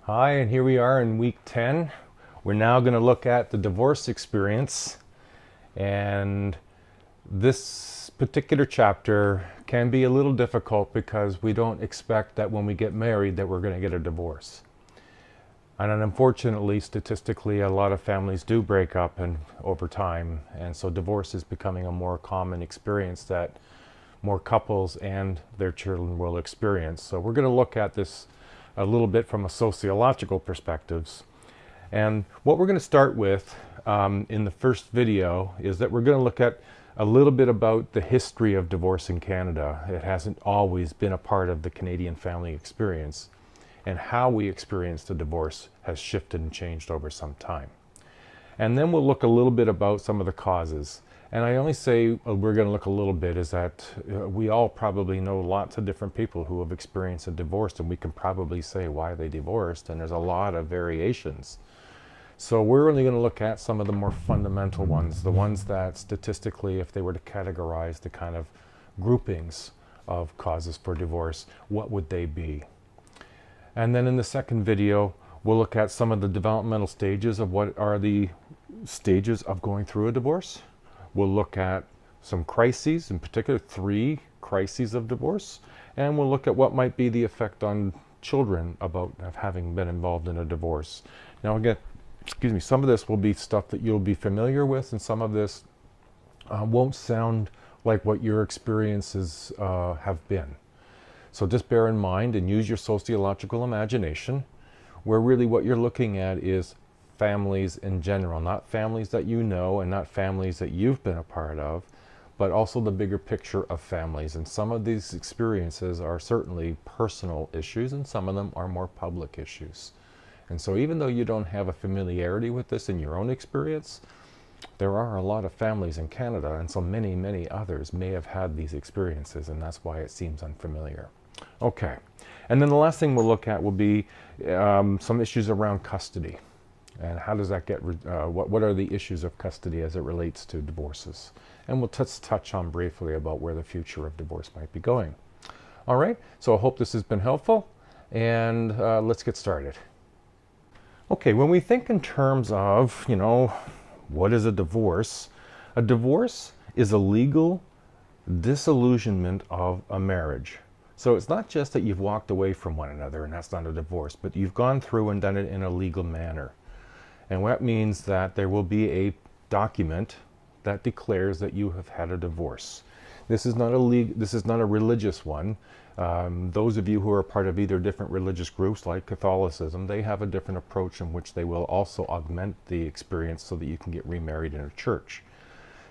Hi, and here we are in week 10. We're now going to look at the divorce experience, and this particular chapter can be a little difficult because we don't expect that when we get married that we're going to get a divorce. And unfortunately, statistically, a lot of families do break up over time, and so divorce is becoming a more common experience that more couples and their children will experience. So we're going to look at this a little bit from a sociological perspective. And what we're going to start with in the first video is that we're going to look at a little bit about the history of divorce in Canada. It hasn't always been a part of the Canadian family experience, and how we experience the divorce has shifted and changed over some time. And then we'll look a little bit about some of the causes. And I only say we're going to look a little bit is that we all probably know lots of different people who have experienced a divorce, and we can probably say why they divorced, and there's a lot of variations. So we're only going to look at some of the more fundamental ones, the ones that statistically, if they were to categorize the kind of groupings of causes for divorce, what would they be? And then in the second video, we'll look at some of the developmental stages of what are the stages of going through a divorce. We'll look at some crises, in particular 3 crises of divorce, and we'll look at what might be the effect on children of having been involved in a divorce. Now again, some of this will be stuff that you'll be familiar with, and some of this won't sound like what your experiences have been. So just bear in mind and use your sociological imagination, where really what you're looking at is families in general, not families that you know and not families that you've been a part of, but also the bigger picture of families. And some of these experiences are certainly personal issues, and some of them are more public issues. And so even though you don't have a familiarity with this in your own experience, there are a lot of families in Canada, and so many, many others may have had these experiences, and that's why it seems unfamiliar. Okay, and then the last thing we'll look at will be some issues around custody. And how does that get, what are the issues of custody as it relates to divorces? And we'll just touch on briefly about where the future of divorce might be going. All right, so I hope this has been helpful, and let's get started. Okay, when we think in terms of, what is a divorce? A divorce is a legal disillusionment of a marriage. So it's not just that you've walked away from one another, and that's not a divorce, but you've gone through and done it in a legal manner. And that means that there will be a document that declares that you have had a divorce. This is not a religious one. Those of you who are part of either different religious groups like Catholicism, they have a different approach in which they will also augment the experience so that you can get remarried in a church.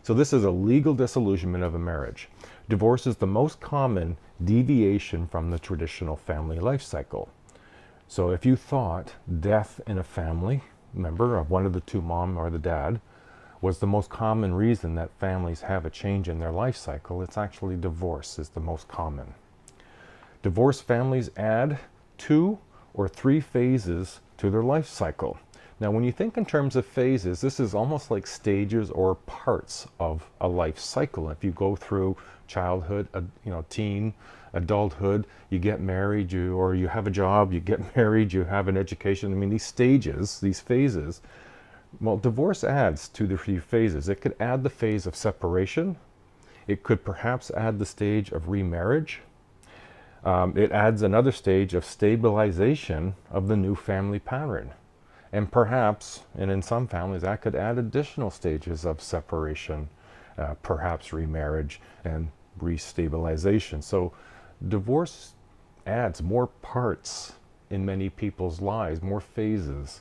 So this is a legal disillusionment of a marriage. Divorce is the most common deviation from the traditional family life cycle. So if you thought death in a family member of one of the 2, mom or the dad, was the most common reason that families have a change in their life cycle, it's actually divorce is the most common. Divorced families add 2 or 3 phases to their life cycle. Now when you think in terms of phases, this is almost like stages or parts of a life cycle. If you go through childhood, teen, adulthood, you get married, or you have a job, you get married, you have an education. I mean, these stages, these phases, well, divorce adds to the 3 phases. It could add the phase of separation. It could perhaps add the stage of remarriage. It adds another stage of stabilization of the new family pattern. And perhaps, and in some families, that could add additional stages of separation, perhaps remarriage and restabilization. So divorce adds more parts in many people's lives, more phases.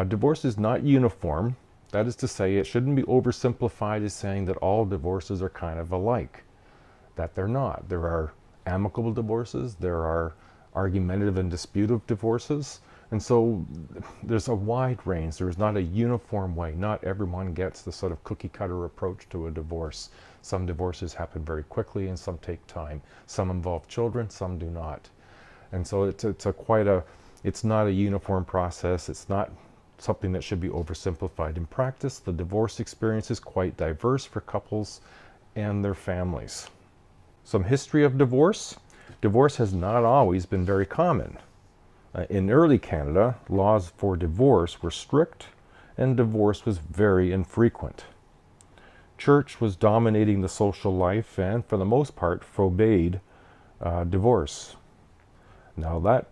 Divorce is not uniform. That is to say, it shouldn't be oversimplified as saying that all divorces are kind of alike. That they're not. There are amicable divorces, there are argumentative and disputive divorces, and so there's a wide range. There's not a uniform way. Not everyone gets the sort of cookie cutter approach to a divorce. Some divorces happen very quickly and some take time. Some involve children, some do not. And so it's not a uniform process. It's not something that should be oversimplified. In practice, the divorce experience is quite diverse for couples and their families. Some history of divorce. Divorce has not always been very common. In early Canada, laws for divorce were strict and divorce was very infrequent. Church was dominating the social life and, for the most part, forbade divorce. Now that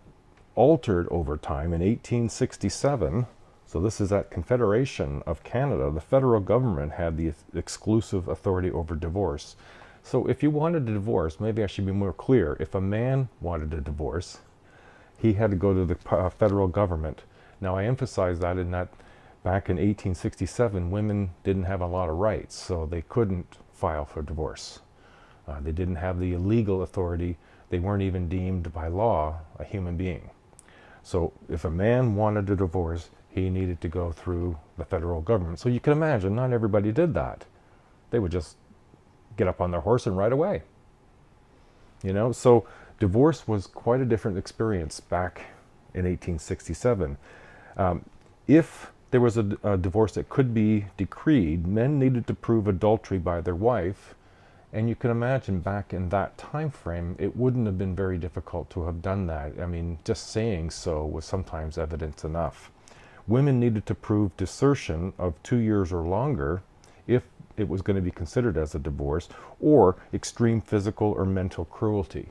altered over time in 1867. So this is at Confederation of Canada. The federal government had the exclusive authority over divorce. So if you wanted a divorce, maybe I should be more clear. If a man wanted a divorce, he had to go to the federal government. Now I emphasize that in that back in 1867, women didn't have a lot of rights, so they couldn't file for divorce. They didn't have the legal authority. They weren't even deemed by law a human being. So if a man wanted a divorce, he needed to go through the federal government. So you can imagine, not everybody did that. They would just get up on their horse and ride away. You know, so divorce was quite a different experience back in 1867. If there was a divorce that could be decreed, men needed to prove adultery by their wife. And you can imagine back in that time frame, it wouldn't have been very difficult to have done that. I mean, just saying so was sometimes evidence enough. Women needed to prove desertion of 2 years or longer if it was going to be considered as a divorce, or extreme physical or mental cruelty.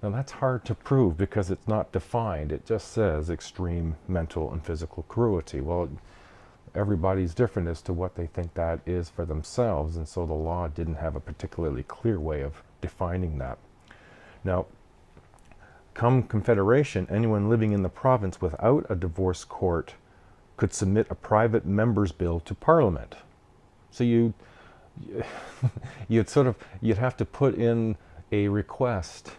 Now that's hard to prove because it's not defined. It just says extreme mental and physical cruelty. Well, everybody's different as to what they think that is for themselves, and so the law didn't have a particularly clear way of defining that. Now, come Confederation, anyone living in the province without a divorce court could submit a private member's bill to Parliament. So you'd have to put in a request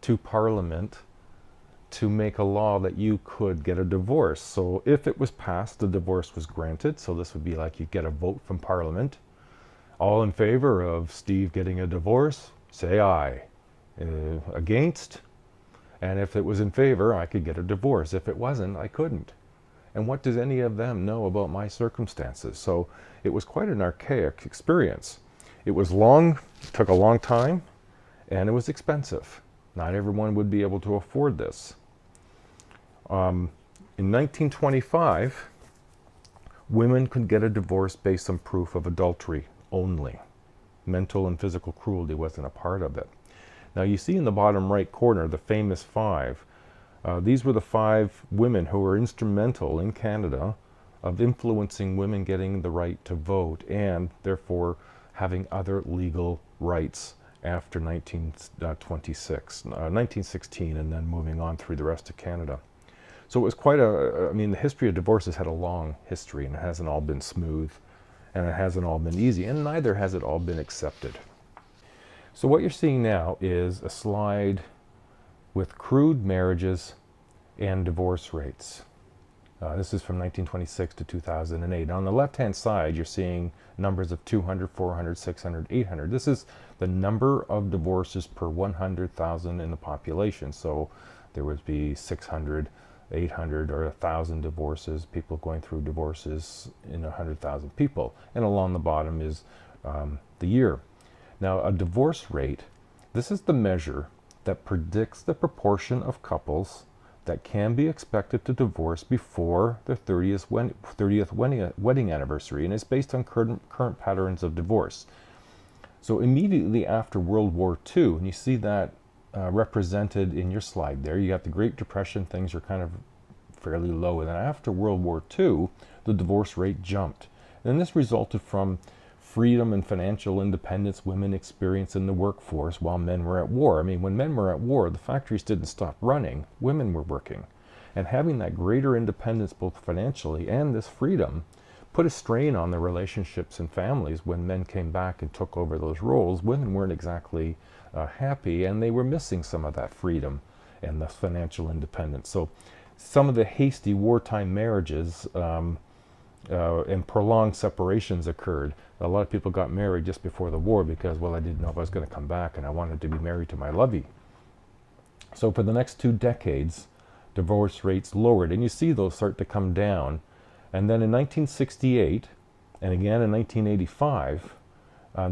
to Parliament to make a law that you could get a divorce. So if it was passed, the divorce was granted. So this would be like you get a vote from Parliament. All in favor of Steve getting a divorce, say aye. Against? And if it was in favor, I could get a divorce. If it wasn't, I couldn't. And what does any of them know about my circumstances? So it was quite an archaic experience. It was long, took a long time, and it was expensive. Not everyone would be able to afford this. In 1925, women could get a divorce based on proof of adultery only. Mental and physical cruelty wasn't a part of it. Now you see in the bottom right corner the famous 5. These were the 5 women who were instrumental in Canada of influencing women getting the right to vote and therefore having other legal rights after 1916, and then moving on through the rest of Canada. So it was quite I mean, the history of divorce has had a long history, and it hasn't all been smooth, and it hasn't all been easy, and neither has it all been accepted. So what you're seeing now is a slide with crude marriages and divorce rates. This is from 1926 to 2008. On the left-hand side, you're seeing numbers of 200, 400, 600, 800. This is the number of divorces per 100,000 in the population. So there would be 600, 800, or 1,000 divorces, people going through divorces in 100,000 people. And along the bottom is the year. Now, a divorce rate, this is the measure that predicts the proportion of couples that can be expected to divorce before their 30th wedding anniversary, and it's based on current patterns of divorce. So immediately after World War II, and you see that represented in your slide there, you got the Great Depression, things are kind of fairly low, and then after World War II, the divorce rate jumped. And this resulted from freedom and financial independence women experienced in the workforce while men were at war. I mean, when men were at war, the factories didn't stop running, women were working. And having that greater independence both financially and this freedom put a strain on the relationships and families. When men came back and took over those roles, women weren't exactly happy, and they were missing some of that freedom and the financial independence. So some of the hasty wartime marriages and prolonged separations occurred. A lot of people got married just before the war because, well, I didn't know if I was going to come back and I wanted to be married to my lovey. So for the next 2 decades, divorce rates lowered, and you see those start to come down. And then in 1968, and again in 1985,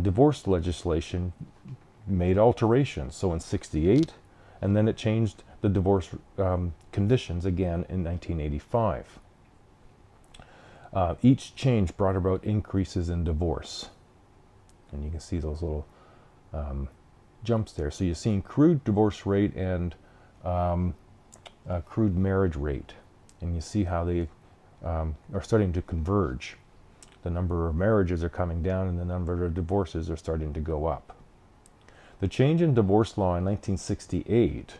divorce legislation made alterations. So in 68, and then it changed the divorce conditions again in 1985. Each change brought about increases in divorce. And you can see those little jumps there. So you're seeing crude divorce rate and crude marriage rate. And you see how they are starting to converge. The number of marriages are coming down and the number of divorces are starting to go up. The change in divorce law in 1968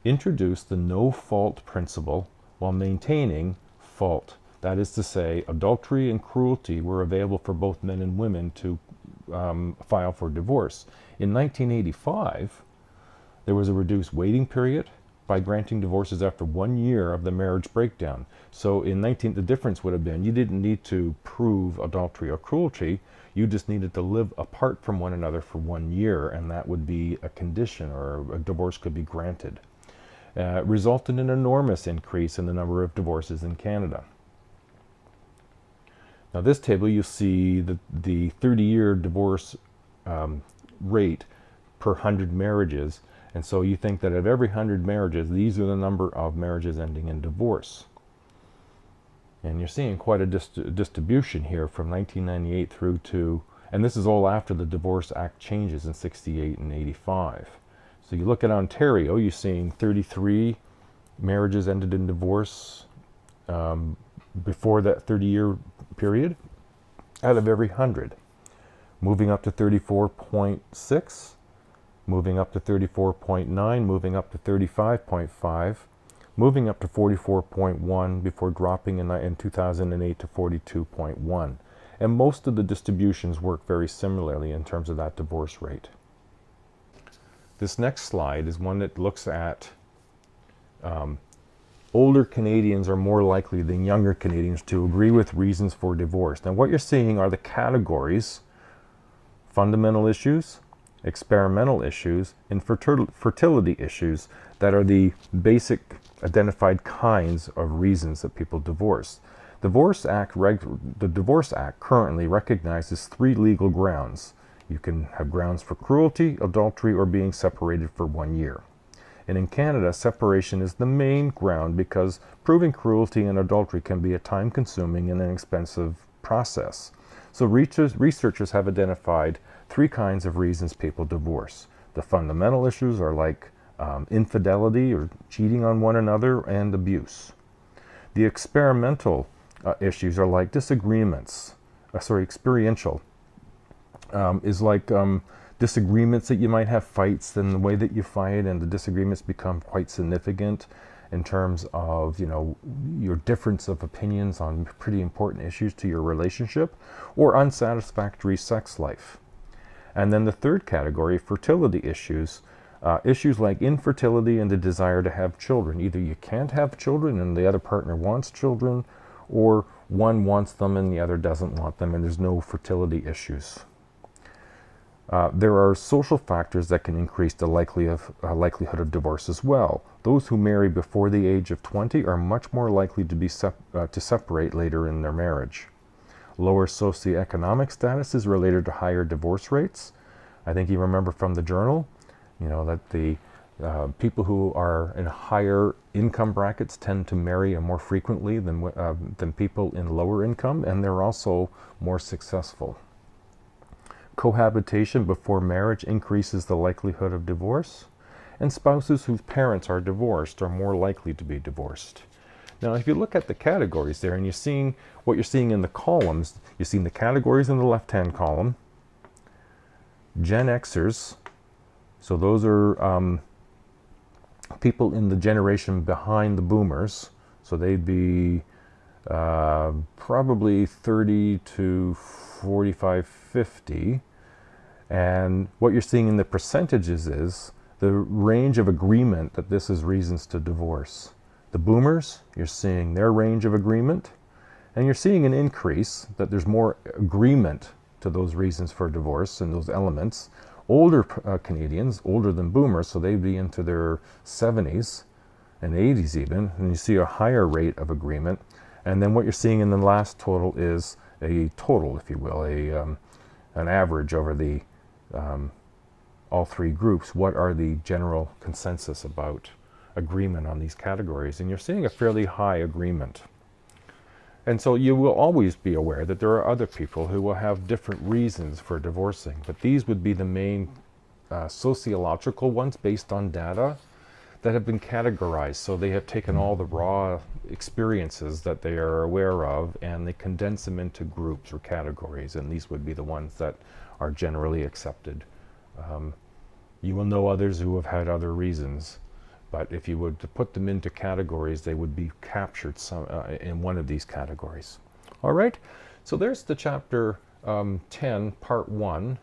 introduced the no-fault principle while maintaining fault. That is to say, adultery and cruelty were available for both men and women to file for divorce. In 1985, there was a reduced waiting period by granting divorces after 1 year of the marriage breakdown. So the difference would have been you didn't need to prove adultery or cruelty, you just needed to live apart from one another for 1 year, and that would be a condition, or a divorce could be granted. It resulted in an enormous increase in the number of divorces in Canada. Now this table, you see the 30-year divorce rate per 100 marriages. And so you think that of every 100 marriages, these are the number of marriages ending in divorce. And you're seeing quite a distribution here from 1998 through to, and this is all after the Divorce Act changes in 68 and 85. So you look at Ontario, you're seeing 33 marriages ended in divorce before that 30-year period out of every 100. Moving up to 34.6. Moving up to 34.9, moving up to 35.5, moving up to 44.1 before dropping in 2008 to 42.1. And most of the distributions work very similarly in terms of that divorce rate. This next slide is one that looks at older Canadians are more likely than younger Canadians to agree with reasons for divorce. Now what you're seeing are the categories: fundamental issues, experimental issues, and fertility issues that are the basic identified kinds of reasons that people divorce. The Divorce Act currently recognizes 3 legal grounds. You can have grounds for cruelty, adultery, or being separated for 1 year. And in Canada, separation is the main ground because proving cruelty and adultery can be a time-consuming and an expensive process. So researchers have identified 3 kinds of reasons people divorce. The fundamental issues are like infidelity or cheating on one another and abuse. The experimental issues are like disagreements. Experiential is like disagreements that you might have, fights, and the way that you fight, and the disagreements become quite significant in terms of, your difference of opinions on pretty important issues to your relationship, or unsatisfactory sex life. And then the third category, fertility issues, issues like infertility and the desire to have children. Either you can't have children and the other partner wants children, or one wants them and the other doesn't want them, and there's no fertility issues. There are social factors that can increase the likelihood of divorce as well. Those who marry before the age of 20 are much more likely to separate later in their marriage. Lower socioeconomic status is related to higher divorce rates. I think you remember from the journal, that the people who are in higher income brackets tend to marry more frequently than people in lower income, and they're also more successful. Cohabitation before marriage increases the likelihood of divorce, and spouses whose parents are divorced are more likely to be divorced. Now, if you look at the categories there, and you're seeing what you're seeing in the columns, you're seeing the categories in the left-hand column. Gen Xers, so those are people in the generation behind the boomers, so they'd be probably 30 to 45, 50. And what you're seeing in the percentages is the range of agreement that this is reasons to divorce. The boomers, you're seeing their range of agreement, and you're seeing an increase that there's more agreement to those reasons for divorce and those elements. Older Canadians, older than boomers, so they'd be into their 70s and 80s even, and you see a higher rate of agreement. And then what you're seeing in the last total is a total, if you will, an average over the all 3 groups. What are the general consensus about agreement on these categories, and you're seeing a fairly high agreement. And so you will always be aware that there are other people who will have different reasons for divorcing, but these would be the main sociological ones based on data that have been categorized. So they have taken all the raw experiences that they are aware of and they condense them into groups or categories, and these would be the ones that are generally accepted. You will know others who have had other reasons, but if you were to put them into categories, they would be captured in one of these categories. All right, so there's the chapter 10, part 1,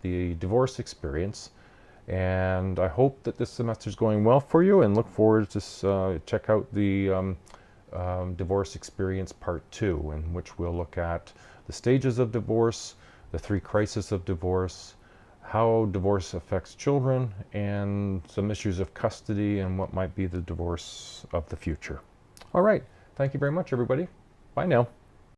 the divorce experience. And I hope that this semester is going well for you, and look forward to check out the divorce experience part 2, in which we'll look at the stages of divorce, the 3 crises of divorce, how divorce affects children, and some issues of custody and what might be the divorce of the future. All right. Thank you very much, everybody. Bye now.